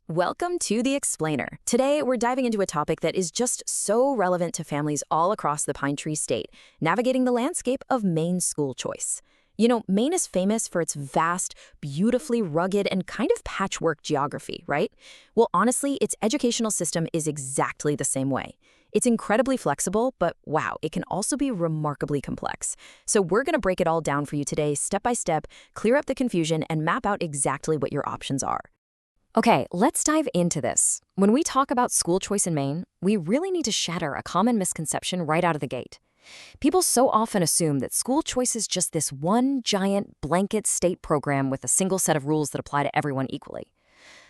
Welcome to The Explainer. Today, we're diving into a topic that is just so relevant to families all across the Pine Tree State, navigating the landscape of Maine school choice. You know, Maine is famous for its vast, beautifully rugged, and kind of patchwork geography, right? Well, honestly, its educational system is exactly the same way. It's incredibly flexible, but wow, it can also be remarkably complex. So we're going to break it all down for you today, step by step, clear up the confusion, and map out exactly what your options are. Okay, let's dive into this. When we talk about school choice in Maine, we really need to shatter a common misconception right out of the gate. People so often assume that school choice is just this one giant blanket state program with a single set of rules that apply to everyone equally.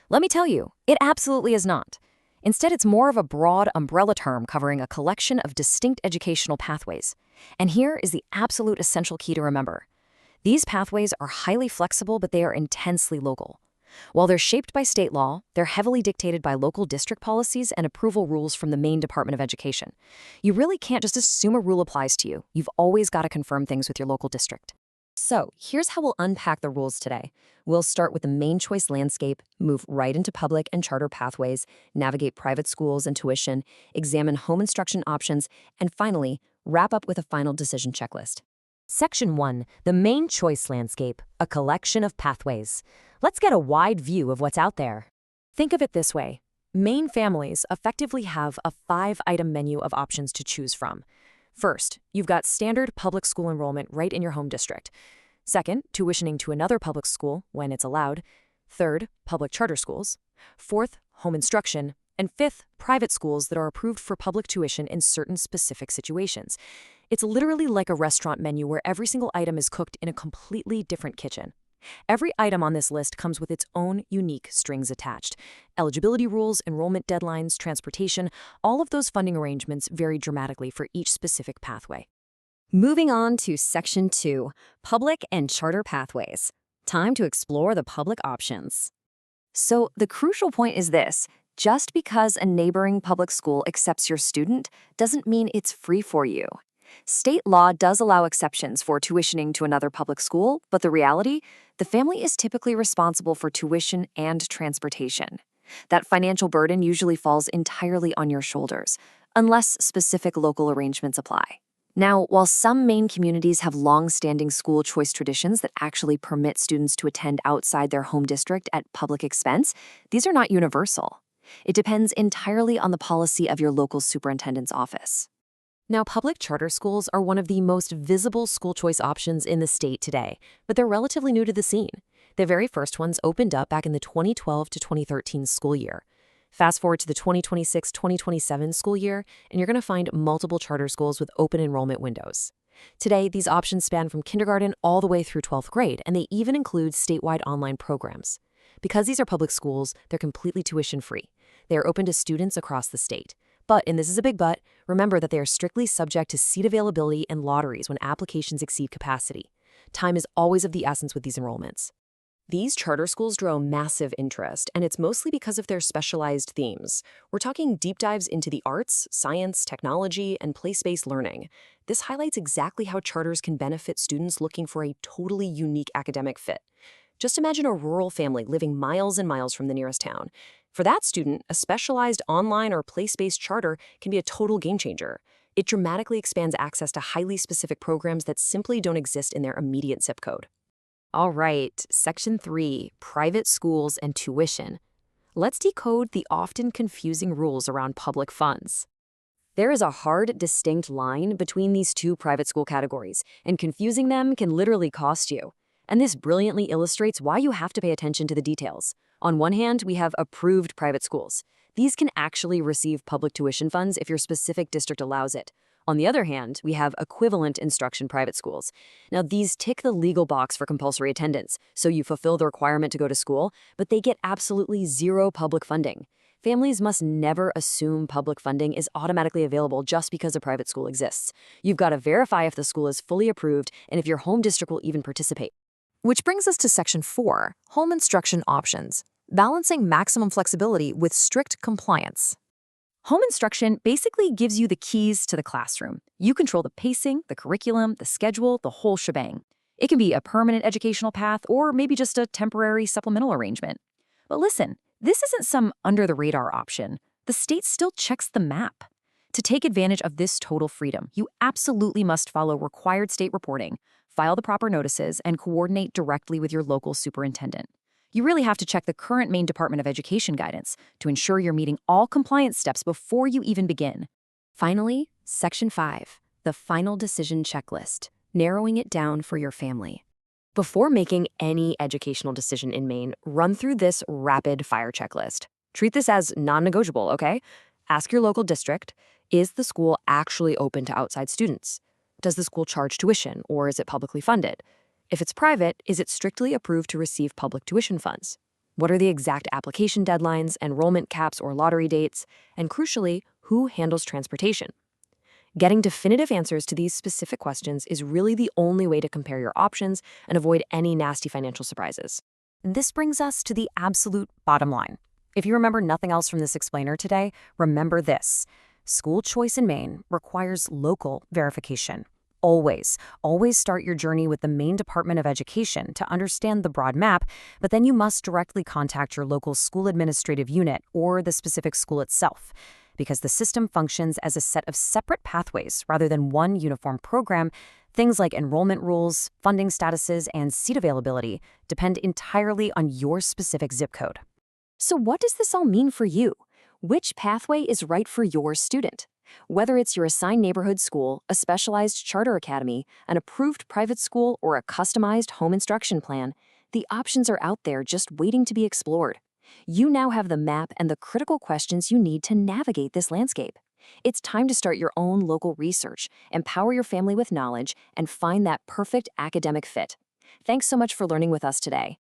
Let me tell you, it absolutely is not. Instead, it's more of a broad umbrella term covering a collection of distinct educational pathways. And here is the absolute essential key to remember. These pathways are highly flexible, but they are intensely local. While they're shaped by state law, they're heavily dictated by local district policies and approval rules from the Maine Department of Education. You really can't just assume a rule applies to you. You've always got to confirm things with your local district. So here's how we'll unpack the rules today. We'll start with the Maine choice landscape, move right into public and charter pathways, navigate private schools and tuition, examine home instruction options, and finally, wrap up with a final decision checklist. Section 1, the Maine choice landscape, a collection of pathways. Let's get a wide view of what's out there. Think of it this way. Maine families effectively have a 5-item menu of options to choose from. First, you've got standard public school enrollment right in your home district. Second, tuitioning to another public school when it's allowed. Third, public charter schools. Fourth, home instruction. And fifth, private schools that are approved for public tuition in certain specific situations. It's literally like a restaurant menu where every single item is cooked in a completely different kitchen. Every item on this list comes with its own unique strings attached. Eligibility rules, enrollment deadlines, transportation, all of those funding arrangements vary dramatically for each specific pathway. Moving on to Section 2, Public and Charter Pathways. Time to explore the public options. So the crucial point is this. Just because a neighboring public school accepts your student doesn't mean it's free for you. State law does allow exceptions for tuitioning to another public school, but the reality, the family is typically responsible for tuition and transportation. That financial burden usually falls entirely on your shoulders, unless specific local arrangements apply. Now, while some Maine communities have long-standing school choice traditions that actually permit students to attend outside their home district at public expense, these are not universal. It depends entirely on the policy of your local superintendent's office. Now, public charter schools are one of the most visible school choice options in the state today, but they're relatively new to the scene. The very first ones opened up back in the 2012 to 2013 school year. Fast forward to the 2026-2027 school year, and you're going to find multiple charter schools with open enrollment windows. Today, these options span from kindergarten all the way through 12th grade, and they even include statewide online programs. Because these are public schools, they're completely tuition-free. They are open to students across the state. But, and this is a big but, remember that they are strictly subject to seat availability and lotteries when applications exceed capacity. Time is always of the essence with these enrollments. These charter schools draw massive interest, and it's mostly because of their specialized themes. We're talking deep dives into the arts, science, technology, and place-based learning. This highlights exactly how charters can benefit students looking for a totally unique academic fit. Just imagine a rural family living miles and miles from the nearest town. For that student, a specialized online or place-based charter can be a total game changer. It dramatically expands access to highly specific programs that simply don't exist in their immediate zip code. All right, Section 3, Private Schools and Tuition. Let's decode the often confusing rules around public funds. There is a hard, distinct line between these two private school categories, and confusing them can literally cost you. And this brilliantly illustrates why you have to pay attention to the details. On one hand, we have approved private schools. These can actually receive public tuition funds if your specific district allows it. On the other hand, we have equivalent instruction private schools. Now, these tick the legal box for compulsory attendance, so you fulfill the requirement to go to school, but they get absolutely zero public funding. Families must never assume public funding is automatically available just because a private school exists. You've got to verify if the school is fully approved and if your home district will even participate. Which brings us to Section 4, Home Instruction Options, balancing maximum flexibility with strict compliance. Home instruction basically gives you the keys to the classroom. You control the pacing, the curriculum, the schedule, the whole shebang. It can be a permanent educational path or maybe just a temporary supplemental arrangement. But listen, This isn't some under-the-radar option. The state still checks the map. To take advantage of this total freedom, you absolutely must follow required state reporting, file the proper notices, and coordinate directly with your local superintendent. You really have to check the current Maine Department of Education guidance to ensure you're meeting all compliance steps before you even begin. Finally, Section 5, the Final Decision Checklist, narrowing it down for your family. Before making any educational decision in Maine, run through this rapid-fire checklist. Treat this as non-negotiable, okay? Ask your local district, is the school actually open to outside students? Does the school charge tuition, or is it publicly funded? If it's private, is it strictly approved to receive public tuition funds? What are the exact application deadlines, enrollment caps, or lottery dates? And crucially, who handles transportation? Getting definitive answers to these specific questions is really the only way to compare your options and avoid any nasty financial surprises. This brings us to the absolute bottom line. If you remember nothing else from this explainer today, remember this. School choice in Maine requires local verification. Always start your journey with the Maine Department of Education to understand the broad map, but then you must directly contact your local school administrative unit or the specific school itself, because the system functions as a set of separate pathways rather than one uniform program. Things like enrollment rules, funding statuses, and seat availability depend entirely on your specific zip code. So what does this all mean for you? Which pathway is right for your student? Whether it's your assigned neighborhood school, a specialized charter academy, an approved private school, or a customized home instruction plan, the options are out there just waiting to be explored. You now have the map and the critical questions you need to navigate this landscape. It's time to start your own local research, empower your family with knowledge, and find that perfect academic fit. Thanks so much for learning with us today.